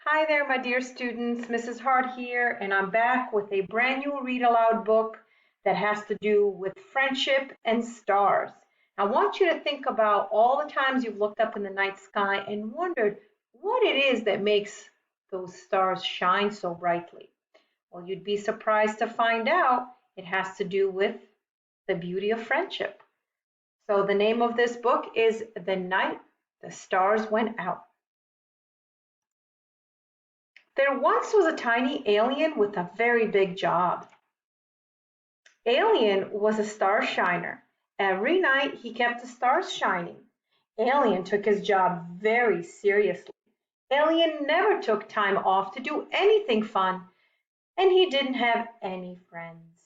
Hi there, my dear students. Mrs. Hart here, and I'm back with a brand new read aloud book that has to do with friendship and stars. I want you to think about all the times you've looked up in the night sky and wondered what it is that makes those stars shine so brightly. Well, you'd be surprised to find out it has to do with the beauty of friendship. So, the name of this book is The Night the Stars Went Out. There once was a tiny alien with a very big job. Alien was a star shiner. Every night he kept the stars shining. Alien took his job very seriously. Alien never took time off to do anything fun, and he didn't have any friends.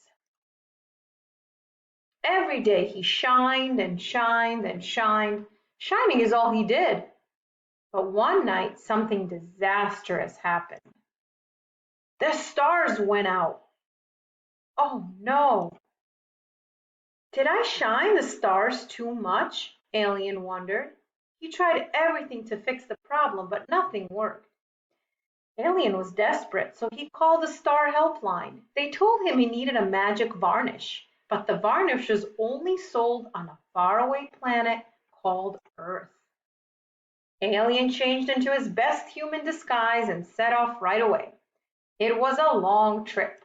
Every day he shined and shined and shined. Shining is all he did. But one night something disastrous happened. The stars went out. Oh no! Did I shine the stars too much? Alien wondered. He tried everything to fix the problem, but nothing worked. Alien was desperate, so he called the star helpline. They told him he needed a magic varnish, but the varnish was only sold on a faraway planet called Earth. Alien changed into his best human disguise and set off right away. It was a long trip.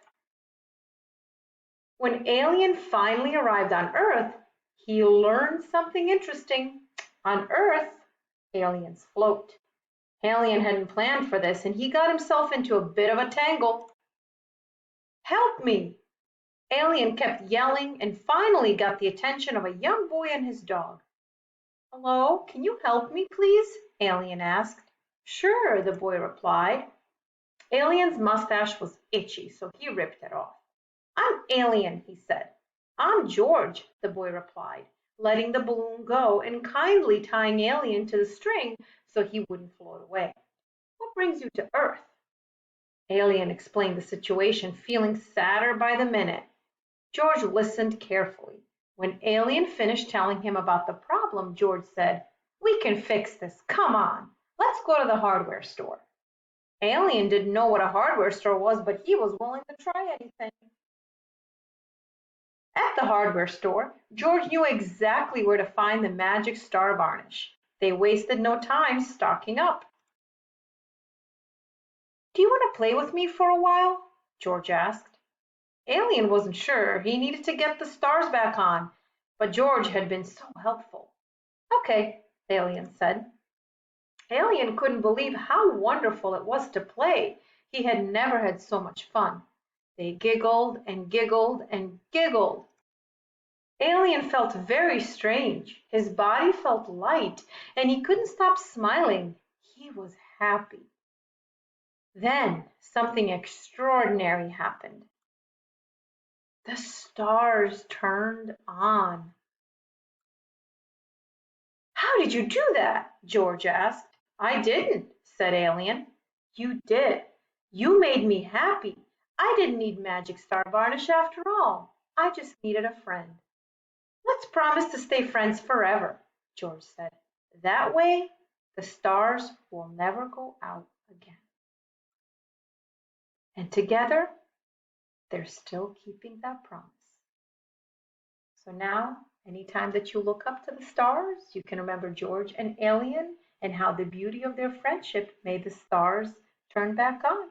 When Alien finally arrived on Earth, he learned something interesting. On Earth, aliens float. Alien hadn't planned for this, and he got himself into a bit of a tangle. Help me! Alien kept yelling and finally got the attention of a young boy and his dog. Hello, can you help me, please? Alien asked. Sure, the boy replied. Alien's mustache was itchy, so he ripped it off. I'm Alien, he said. I'm George, the boy replied, letting the balloon go and kindly tying Alien to the string so he wouldn't float away. What brings you to Earth? Alien explained the situation, feeling sadder by the minute. George listened carefully. When Alien finished telling him about the problem, George said, We can fix this. Come on. Let's go to the hardware store. Alien didn't know what a hardware store was, but he was willing to try anything. At the hardware store, George knew exactly where to find the magic star varnish. They wasted no time stocking up. Do you want to play with me for a while? George asked. Alien wasn't sure. He needed to get the stars back on, but George had been so helpful. Okay, Alien said. Alien couldn't believe how wonderful it was to play. He had never had so much fun. They giggled and giggled and giggled. Alien felt very strange. His body felt light, and he couldn't stop smiling. He was happy. Then something extraordinary happened. The stars turned on. How did you do that? George asked. I didn't, said Alien. You did. You made me happy. I didn't need magic star varnish after all. I just needed a friend. Let's promise to stay friends forever, George said. That way, the stars will never go out again. And together, they're still keeping that promise. So now, anytime that you look up to the stars, you can remember George and Alien and how the beauty of their friendship made the stars turn back on.